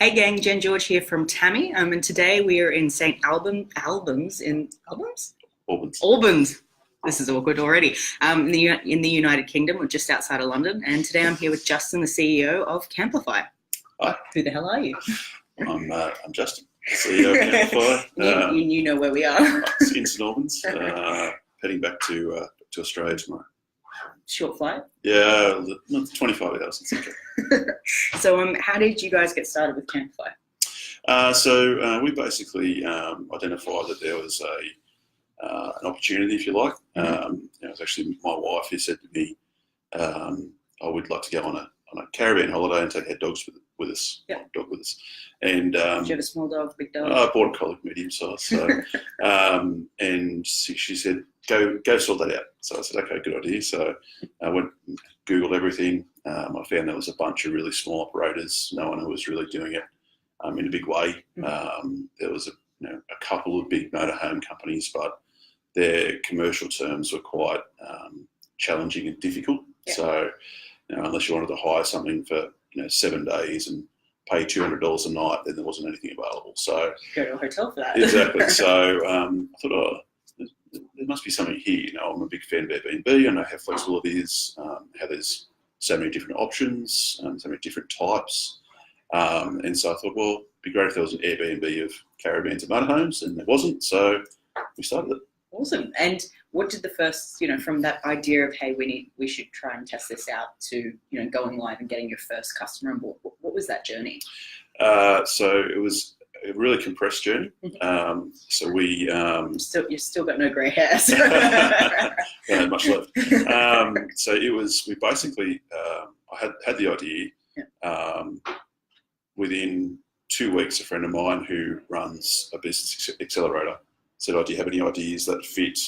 Hey gang, Jen George here from Tammy, and today we are in St. Albans. This is awkward already. In the United Kingdom, we're just outside of London, and today I'm here with Justin, the CEO of Camplify. Hi. Who the hell are you? I'm Justin, CEO of Camplify. You know where we are. It's in St. Albans, heading back to Australia tomorrow. Short flight? Yeah, 25 hours. So how did you guys get started with Camplify? We basically identified that there was an opportunity, if you like. It was actually my wife who said to me, I would like to go on a caravan holiday and take our dogs with us. Yeah. Dog with us. And did you have a small dog, big dog? I bought a collie, medium size. So, and she said, go sort that out. So I said, okay, good idea. So I went and Googled everything. I found there was a bunch of really small operators, no one who was really doing it in a big way. There was a couple of big motorhome companies, but their commercial terms were quite challenging and difficult. Yeah. So unless you wanted to hire something for 7 days and pay $200 a night, then there wasn't anything available. So go to a hotel for that. Exactly. So I thought, there must be something here. I'm a big fan of Airbnb. I know how flexible it is, how there's so many different options, so many different types. And so I thought, well, it'd be great if there was an Airbnb of caravans and motorhomes, and there wasn't. So we started it. Awesome. And what did the first, from that idea of, hey, we should try and test this out to, going live and getting your first customer on board? What was that journey? So it was a really compressed journey. So we you've still got no grey hair. So. Don't have much left. So it was, we basically, I had the idea. Yeah. Within 2 weeks, a friend of mine who runs a business accelerator said, do you have any ideas that fit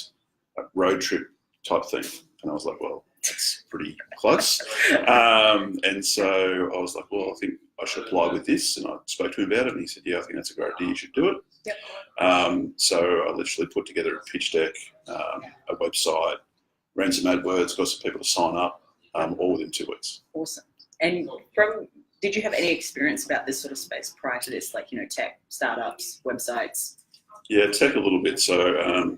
a road trip type thing? And I was like, well, that's pretty close. And so I was like, well, I think I should apply with this. And I spoke to him about it, and he said, yeah, I think that's a great idea. You should do it. Yep. So I literally put together a pitch deck, a website, ran some AdWords, got some people to sign up, all within 2 weeks. Awesome. And did you have any experience about this sort of space prior to this, like, tech, startups, websites? Yeah, tech a little bit. So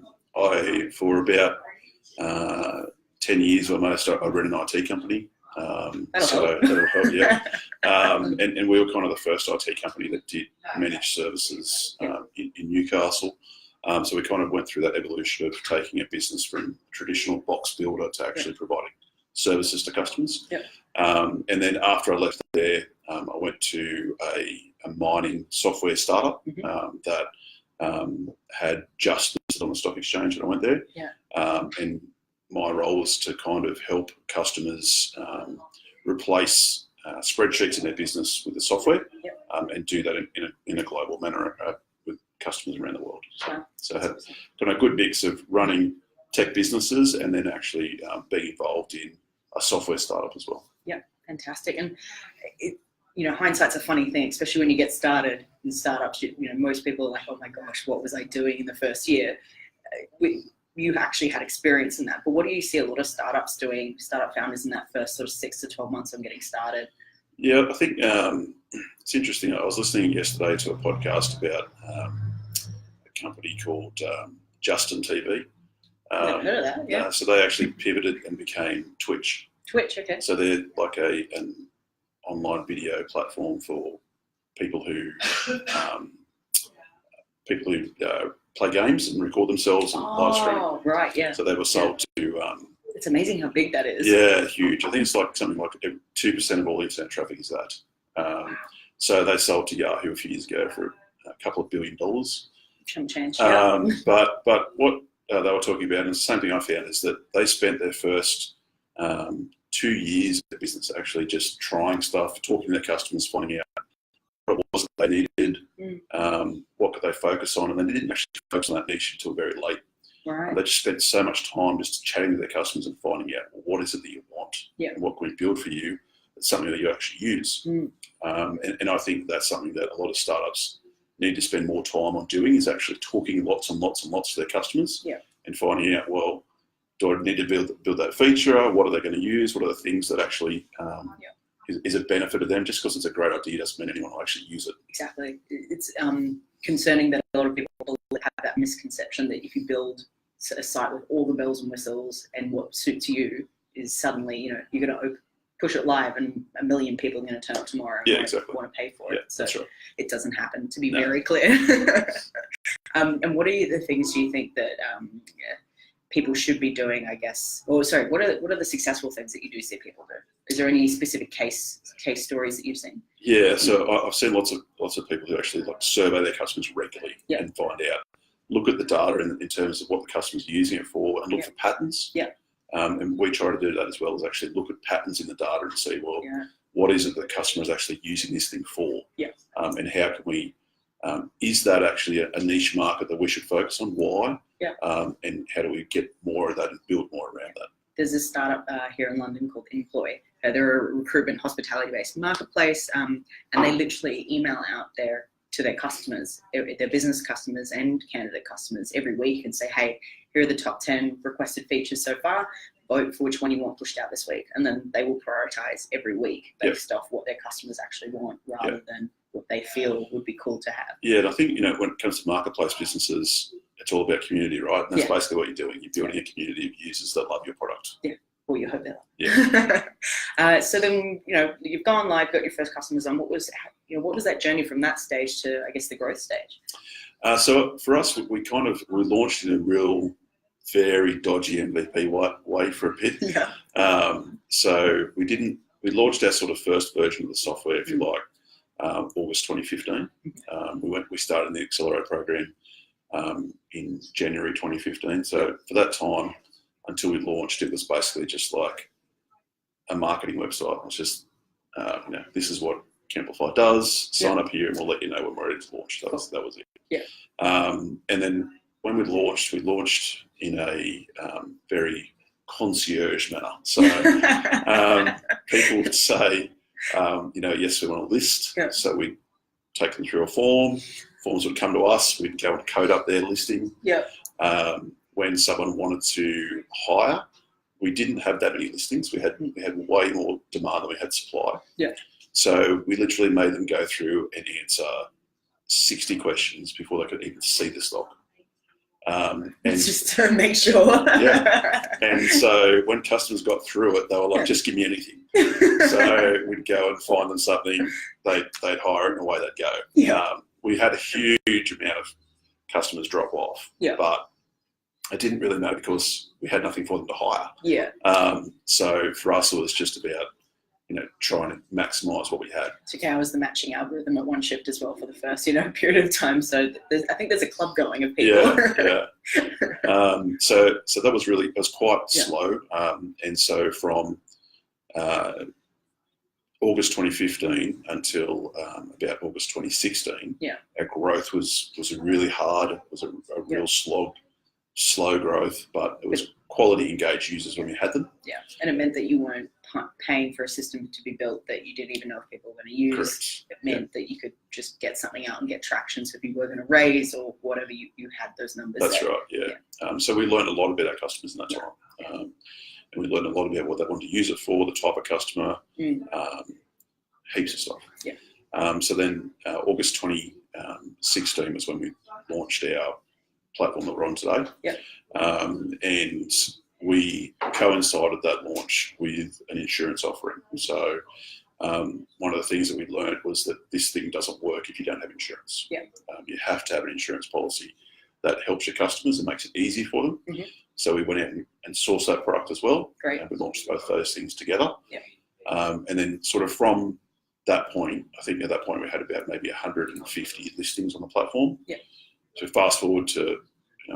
for about 10 years almost, I ran an IT company. That'll help, yeah. And we were kind of the first IT company that did managed services in Newcastle. So we kind of went through that evolution of taking a business from traditional box builder to actually providing services to customers. Yep. And then after I left there, I went to a mining software startup that had just listed on the stock exchange when I went there. Yeah. And my role was to kind of help customers replace spreadsheets in their business with the software. Yep. And do that in a global manner with customers around the world. So I had kind of a good mix of running tech businesses and then actually being involved in a software startup as well. Yeah, fantastic. And hindsight's a funny thing, especially when you get started in startups. Most people are like, oh my gosh, what was I doing in the first year? You actually had experience in that. But what do you see a lot of startups doing, startup founders in that first sort of 6 to 12 months of getting started? Yeah, I think it's interesting. I was listening yesterday to a podcast about a company called Justin TV. Never heard of that, yeah. So they actually pivoted and became Twitch. Twitch, okay. So they're like an online video platform for people who play games and record themselves and live stream. Oh, right, yeah. So they were sold to... it's amazing how big that is. Yeah, huge. I think it's like something like 2% of all internet traffic is that. So they sold to Yahoo a few years ago for a couple of $1 billion. Shouldn't change. But what they were talking about, and the same thing I found, is that they spent their first 2 years of business actually just trying stuff, talking to their customers, finding out what it was that they needed, what could they focus on, and they didn't actually focus on that niche until very late. Right. They just spent so much time just chatting to their customers and finding out what is it that you want, and what can we build for you that's something that you actually use. And I think that's something that a lot of startups need to spend more time on doing, is actually talking lots and lots and lots to their customers and finding out, well, do I need to build that feature? What are they going to use? What are the things that actually is a benefit to them. Just because it's a great idea doesn't mean anyone will actually use it. Exactly. It's concerning that a lot of people have that misconception that if you build a site with all the bells and whistles and what suits you, is suddenly, you know, you're going to push it live and 1 million people are going to turn up tomorrow and want to pay for it. So that's right. It doesn't happen, to be very clear. And what are the things do you think that people should be doing, I guess? Or sorry, what are the successful things that you do see people do? Is there any specific case stories that you've seen? Yeah, so I've seen lots of people who actually like survey their customers regularly and find out, look at the data in terms of what the customer's using it for, and look for patterns. Yeah. And we try to do that as well, as actually look at patterns in the data and see, well, what is it that the customer is actually using this thing for? Yeah. And how can we, is that actually a niche market that we should focus on? Why? Yeah. And how do we get more of that and build more around that? There's a startup here in London called Employ. They're a recruitment hospitality-based marketplace, and they literally email out to their customers, their business customers and candidate customers every week and say, hey, here are the top 10 requested features so far. Vote for which one you want pushed out this week. And then they will prioritize every week based off what their customers actually want rather than what they feel would be cool to have. Yeah, and I think, you know, when it comes to marketplace businesses, it's all about community, right? And that's basically what you're doing. You're building a community of users that love your product. Yeah. Well, you hope that. Yeah. So then, you know, you've gone live, got your first customers on. What was that journey from that stage to, I guess, the growth stage? So for us, we launched in a real, very dodgy MVP way for a bit. Yeah. So we launched our sort of first version of the software, if you like, August 2015. We started the Accelerate program in January 2015. So for that time, until we launched, it was basically just like a marketing website. It was just, you know, this is what Camplify does. Sign up here and we'll let you know when we're ready to launch. That was it. Yeah. And then when we launched in a very concierge manner. So people would say, you know, yes, we want a list. Yeah. So we'd take them through a form. Forms would come to us. We'd go and code up their listing. Yeah. When someone wanted to hire, we didn't have that many listings. We had way more demand than we had supply. Yeah. So we literally made them go through and answer 60 questions before they could even see the stock. And just to make sure. Yeah. And so when customers got through it, they were like, just give me anything. So we'd go and find them something, they'd hire it, and away they'd go. Yeah. We had a huge amount of customers drop off, but I didn't really know because we had nothing for them to hire. Yeah. So for us, it was just about, you know, trying to maximise what we had. Took hours the matching algorithm at one shift as well for the first, you know, period of time. So I think there's a club going of people. Yeah. So that was really, it was quite slow. And so from August 2015 until about August 2016, our growth was really hard. It was a real slow growth, but it was quality engaged users when we had them. Yeah, and it meant that you weren't paying for a system to be built that you didn't even know if people were going to use. Correct. It meant that you could just get something out and get traction. So if you were going to raise or whatever, you had those numbers. That's right, yeah. So we learned a lot about our customers in that time. And we learned a lot about what they wanted to use it for, the type of customer, heaps of stuff. Yeah. So then August 2016 was when we launched our platform that we're on today. Yeah. And we coincided that launch with an insurance offering. So one of the things that we learned was that this thing doesn't work if you don't have insurance. Yeah. You have to have an insurance policy that helps your customers and makes it easy for them. Mm-hmm. So we went out and sourced that product as well. Great. And we launched both those things together. Yeah. And then sort of from that point, I think at that point we had about maybe 150 listings on the platform. Yeah. So fast forward to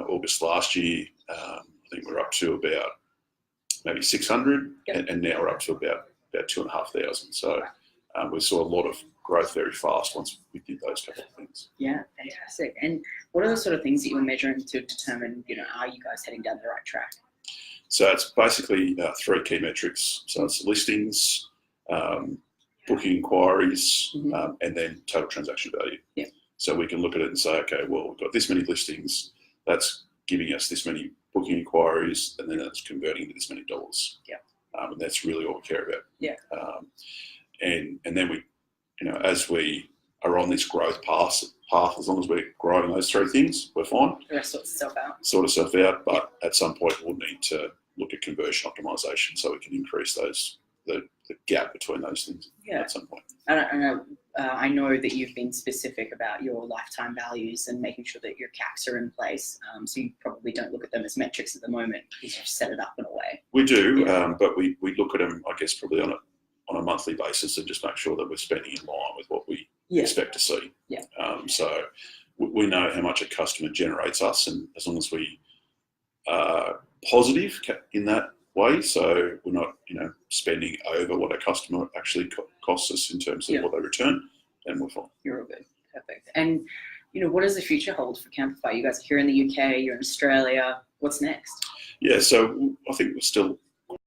August last year, I think we're up to about maybe 600, and now we're up to about 2,500. So we saw a lot of growth very fast once we did those couple of things. Yeah, fantastic. And what are the sort of things that you were measuring to determine, are you guys heading down the right track? So it's basically 3 key metrics. So it's listings, booking inquiries, and then total transaction value. Yeah. So we can look at it and say, okay, well, we've got this many listings, that's giving us this many booking inquiries, and then that's converting into this many dollars. Yeah. And that's really all we care about. Yeah. and then we, as we are on this growth path, as long as we're growing those three things, we're fine. The rest sorts itself out. Sort itself out, but at some point we'll need to look at conversion optimization so we can increase the gap between those things at some point. I know that you've been specific about your lifetime values and making sure that your caps are in place. So you probably don't look at them as metrics at the moment because you've set it up in a way. We do, but we look at them, I guess, probably on a monthly basis and just make sure that we're spending in line with what we expect to see. Yeah. So we know how much a customer generates us, and as long as we are positive in that way, so we're not, spending over what a customer actually costs us in terms of what they return, then we're fine. You're all good. Perfect. And, what does the future hold for Camplify? You guys are here in the UK, you're in Australia. What's next? Yeah, so I think we're still